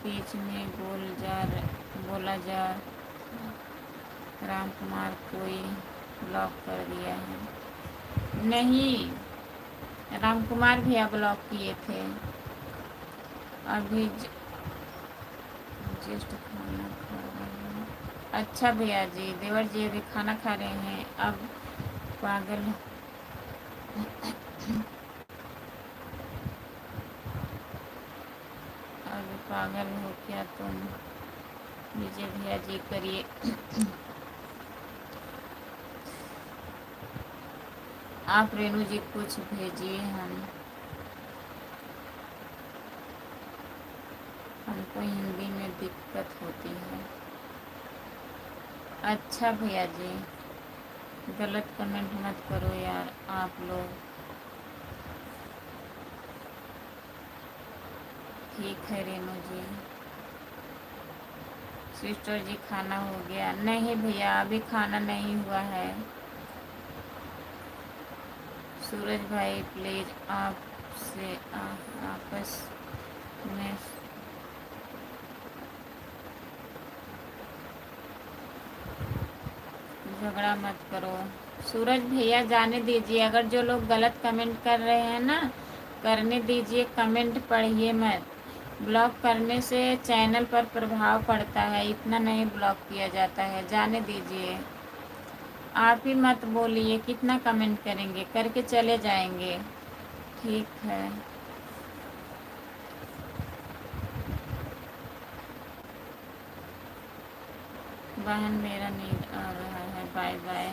बीच में बोला जा राम कुमार कोई ब्लॉक कर दिया है? नहीं, राम कुमार भैया ब्लॉक किए थे। अभी जस्ट खाना खा रहे हैं। अच्छा भैया जी, देवर जी अभी खाना खा रहे हैं। अब पागल अब पागल हो क्या तुम? विजय भैया जी करिए। आप रेणु जी कुछ भेजिए, हमको हिंदी में दिक्कत होती है। अच्छा भैया जी, गलत कमेंट मत करो यार आप लोग। ठीक है रेणु जी। सिस्टर जी खाना हो गया? नहीं भैया, अभी खाना नहीं हुआ है। सूरज भाई प्लीज आपसे आपस में झगड़ा मत करो। सूरज भैया जाने दीजिए, अगर जो लोग गलत कमेंट कर रहे हैं ना, करने दीजिए, कमेंट पढ़िए मत। ब्लॉक करने से चैनल पर प्रभाव पड़ता है, इतना नहीं ब्लॉक किया जाता है, जाने दीजिए। आप ही मत बोलिए, कितना कमेंट करेंगे, करके चले जाएंगे। ठीक है। बहन मेरा नींद आ रहा है, बाय बाय।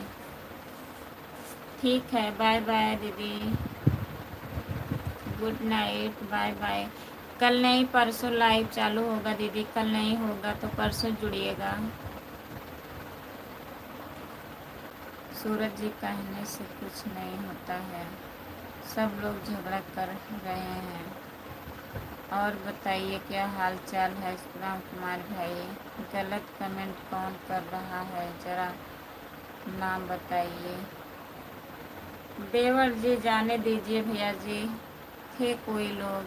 ठीक है, बाय बाय दीदी, गुड नाइट, बाय बाय। कल नहीं परसों लाइव चालू होगा दीदी, कल नहीं होगा तो परसों जुड़िएगा। सूरज जी कहने से कुछ नहीं होता है, सब लोग झगड़ा कर रहे हैं। और बताइए क्या हाल चाल है राम कुमार भाई? गलत कमेंट कौन कर रहा है, ज़रा नाम बताइए। देवर जी जाने दीजिए भैया जी, थे कोई लोग।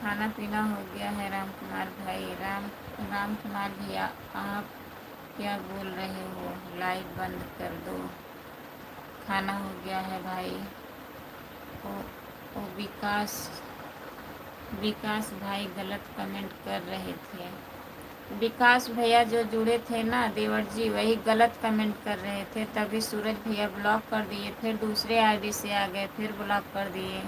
खाना पीना हो गया है राम कुमार भाई? राम कुमार भैया आप क्या बोल रहे हो, लाइव बंद कर दो। खाना हो गया है भाई। ओ विकास भाई गलत कमेंट कर रहे थे। विकास भैया जो जुड़े थे ना देवर जी, वही गलत कमेंट कर रहे थे, तभी सूरज भैया ब्लॉक कर दिए, फिर दूसरे आईडी से आ गए, फिर ब्लॉक कर दिए।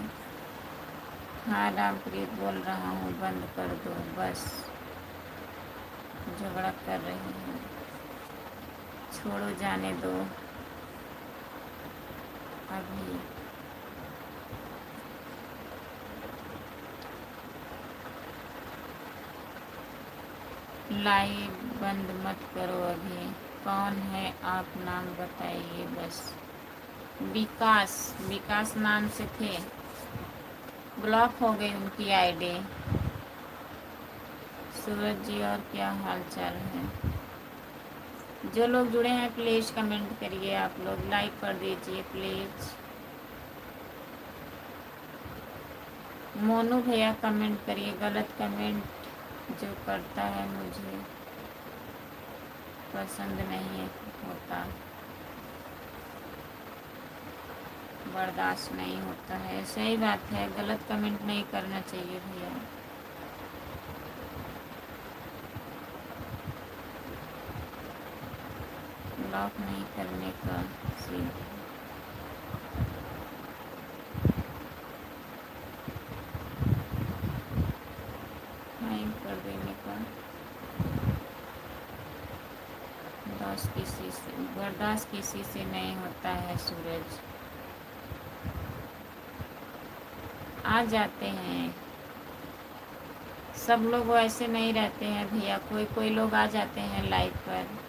हाँ रामप्रीत बोल रहा हूँ, बंद कर दो बस, झगड़ा कर रहे हैं, छोड़ो जाने दो अभी। लाइव बंद मत करो अभी। कौन है आप, नाम बताइए बस। विकास नाम से थे, ब्लॉक हो गई उनकी आईडी। सूरज जी और क्या हाल चाल है? जो लोग जुड़े हैं प्लीज़ कमेंट करिए, आप लोग लाइक कर दीजिए प्लीज़। मोनू भैया कमेंट करिए, गलत कमेंट जो करता है मुझे पसंद नहीं होता, बर्दाश्त नहीं होता है। सही बात है, गलत कमेंट नहीं करना चाहिए भैया। ब्लॉक नहीं करने का सीधा नहीं कर देने का, बर्दाश्त किसी से नहीं होता है। सूरज आ जाते हैं, सब लोग वैसे नहीं रहते हैं भैया, कोई कोई लोग आ जाते हैं लाइव पर।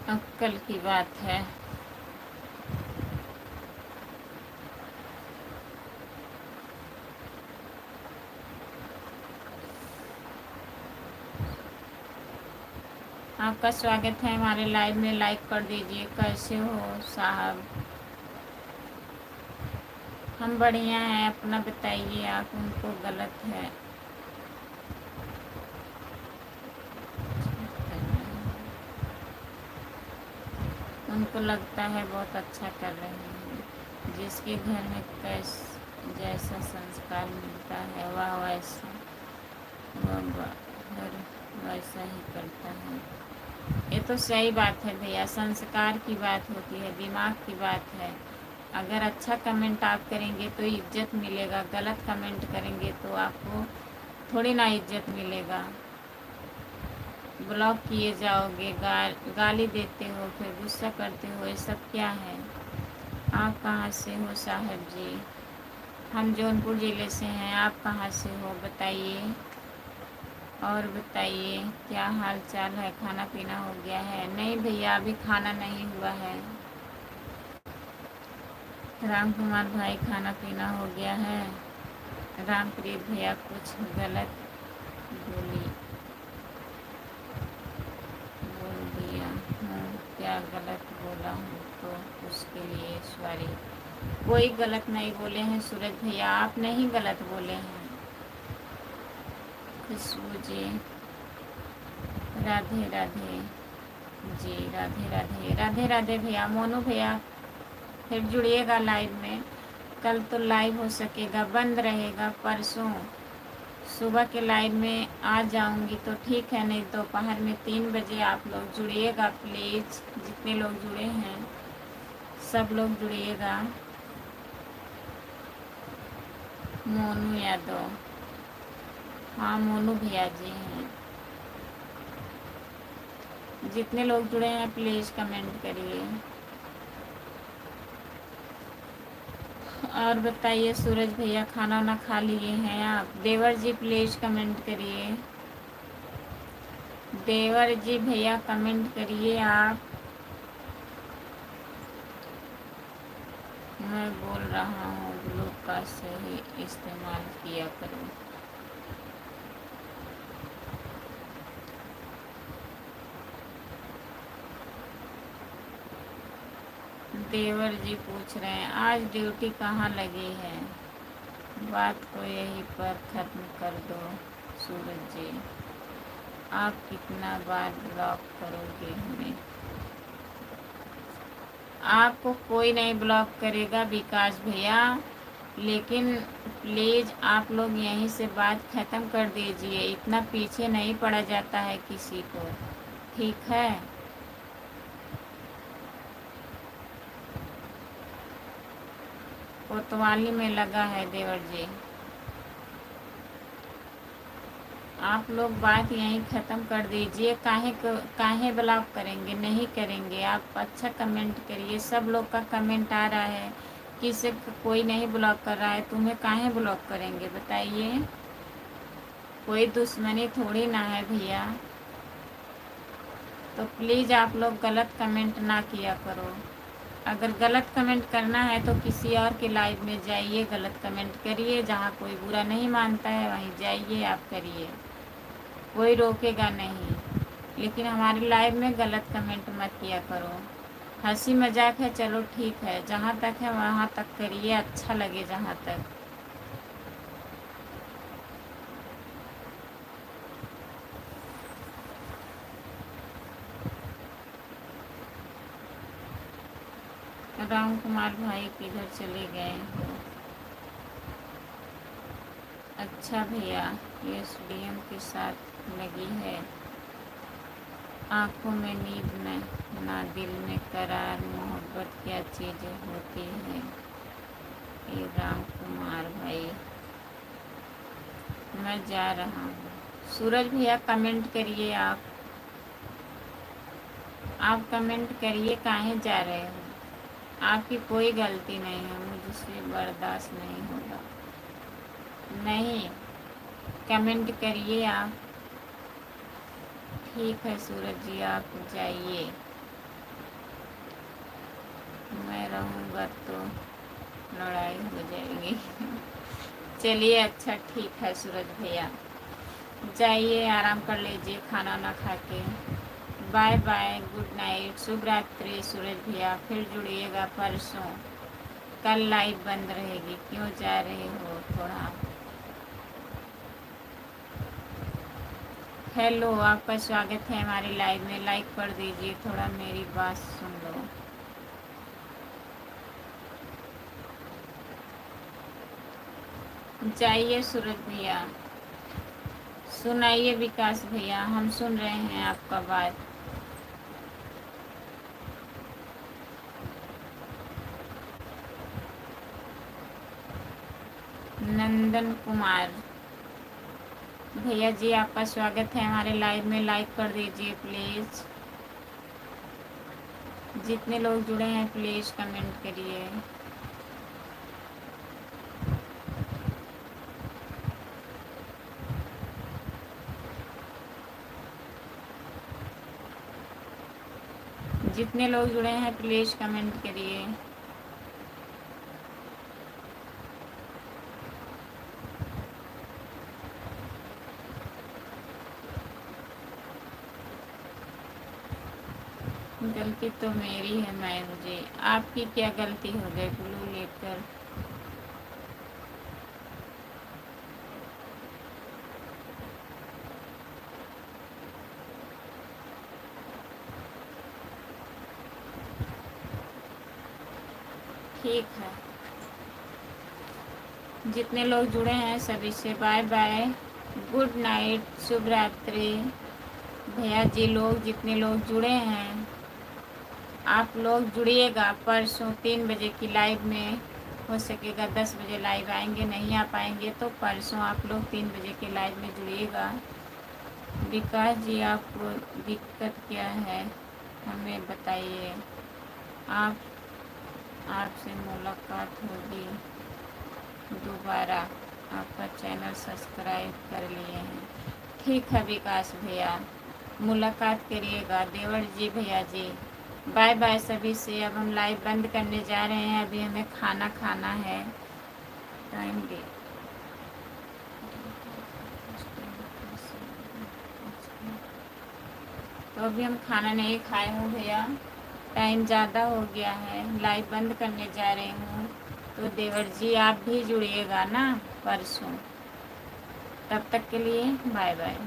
अक्कल की बात है। आपका स्वागत है हमारे लाइव में, लाइक कर दीजिए। कैसे हो साहब? हम बढ़िया हैं, अपना बताइए आप। उनको गलत है, उनको लगता है बहुत अच्छा कर रहे हैं। जिसके घर में जैसा संस्कार मिलता है वह वैसा वह बाहर ऐसा ही करता है। ये तो सही बात है भैया, संस्कार की बात होती है, दिमाग की बात है। अगर अच्छा कमेंट आप करेंगे तो इज्जत मिलेगा, गलत कमेंट करेंगे तो आपको थोड़ी ना इज्जत मिलेगा। ब्लॉक किए जाओगे, गाली देते हो, फिर गुस्सा करते हो, ये सब क्या है? आप कहाँ से हो साहब जी? हम जौनपुर ज़िले से हैं, आप कहाँ से हो बताइए? और बताइए क्या हाल चाल है, खाना पीना हो गया है? नहीं भैया, अभी खाना नहीं हुआ है। राम कुमार भाई, खाना पीना हो गया है? रामप्रीत भैया, कुछ गलत बोल दिया हूँ क्या? गलत बोला हूँ तो उसके लिए सॉरी। कोई गलत नहीं बोले हैं सूरज भैया, आप नहीं गलत बोले हैं। खुशबू जी, राधे राधे जी, राधे राधे राधे राधे भैया। मोनू भैया, फिर जुड़िएगा लाइव में। कल तो लाइव हो सकेगा, बंद रहेगा। परसों सुबह के लाइव में आ जाऊंगी तो ठीक है, नहीं तो दोपहर में 3 बजे आप लोग जुड़िएगा प्लीज़। जितने लोग जुड़े हैं सब लोग जुड़िएगा। मोनू यादव, हाँ मोनू भैया जी हैं। जितने लोग जुड़े हैं प्लीज़ कमेंट करिए। और बताइए सूरज भैया, खाना वाना खा लिए हैं आप? देवर जी प्लीज़ कमेंट करिए। देवर जी भैया कमेंट करिए आप। मैं बोल रहा हूँ ग्लू का सही इस्तेमाल किया करो। देवर जी पूछ रहे हैं आज ड्यूटी कहाँ लगी है? बात को यहीं पर ख़त्म कर दो सूरज जी। आप कितना बार ब्लॉक करोगे हमें? आपको कोई नहीं ब्लॉक करेगा विकास भैया, लेकिन प्लीज़ आप लोग यहीं से बात ख़त्म कर दीजिए। इतना पीछे नहीं पड़ा जाता है किसी को, ठीक है? कोतवाली में लगा है देवर जी। आप लोग बात यहीं ख़त्म कर दीजिए। काहे ब्लॉक करेंगे? नहीं करेंगे। आप अच्छा कमेंट करिए। सब लोग का कमेंट आ रहा है, किसी कोई नहीं ब्लॉक कर रहा है, तुम्हें काहे ब्लॉक करेंगे बताइए? कोई दुश्मनी थोड़ी ना है भैया। तो प्लीज़ आप लोग गलत कमेंट ना किया करो। अगर गलत कमेंट करना है तो किसी और के लाइव में जाइए, गलत कमेंट करिए। जहाँ कोई बुरा नहीं मानता है वहीं जाइए, आप करिए, कोई रोकेगा नहीं। लेकिन हमारे लाइव में गलत कमेंट मत किया करो। हंसी मजाक है, चलो ठीक है, जहाँ तक है वहाँ तक करिए, अच्छा लगे जहाँ तक। राम कुमार भाई किधर चले गए हो? अच्छा भैया, एसडीएम के साथ लगी है। आँखों में नींद न ना दिल में करार, मोहब्बत क्या चीज़ें होती है। ये राम कुमार भाई, मैं जा रहा हूँ। सूरज भैया कमेंट करिए आप कमेंट करिए, काहे जा रहे हो? आपकी कोई गलती नहीं है, मुझसे बर्दाश्त नहीं होगा। नहीं, कमेंट करिए आप। ठीक है सूरज जी, आप जाइए, मैं रहूँगा तो लड़ाई हो जाएगी। चलिए अच्छा ठीक है सूरज भैया, जाइए आराम कर लीजिए खाना ना खा के। बाय बाय, गुड नाइट, शुभ रात्रि सूरज भैया। फिर जुड़िएगा परसों। कल लाइव बंद रहेगी, क्यों जा रहे हो? थोड़ा हेलो, आपका स्वागत है हमारी लाइव में। लाइक कर दीजिए, थोड़ा मेरी बात सुन लो। जाइए सूरज भैया, सुनाइए विकास भैया, हम सुन रहे हैं आपका बात। नंदन कुमार भैया जी, आपका स्वागत है हमारे लाइव में। लाइक कर दीजिए प्लीज़। जितने लोग जुड़े हैं प्लीज़ कमेंट करिए। जितने लोग जुड़े हैं प्लीज़ कमेंट करिए। गलती तो मेरी है मैम जी, आपकी क्या गलती हो गई ब्लू लेकर? ठीक है, जितने लोग जुड़े हैं सभी से बाय बाय, गुड नाइट, शुभ रात्रि। भैया जी लोग जितने लोग जुड़े हैं आप लोग जुड़िएगा। परसों 3 बजे की लाइव में, हो सकेगा 10 बजे लाइव आएंगे, नहीं आ पाएंगे तो परसों आप लोग 3 बजे के लाइव में जुड़िएगा। विकास जी आपको दिक्कत क्या है हमें बताइए, आप आपसे मुलाकात होगी दोबारा, आपका चैनल सब्सक्राइब कर लिए हैं। ठीक है विकास भैया, मुलाकात करिएगा। देवर जी भैया जी बाय बाय सभी से। अब हम लाइव बंद करने जा रहे हैं, अभी हमें खाना खाना है। टाइम दे तो अभी हम खाना नहीं खाए हूँ भैया, टाइम ज़्यादा हो गया है, लाइव बंद करने जा रही हूँ। तो देवर जी आप भी जुड़िएगा ना परसों। तब तक के लिए बाय बाय।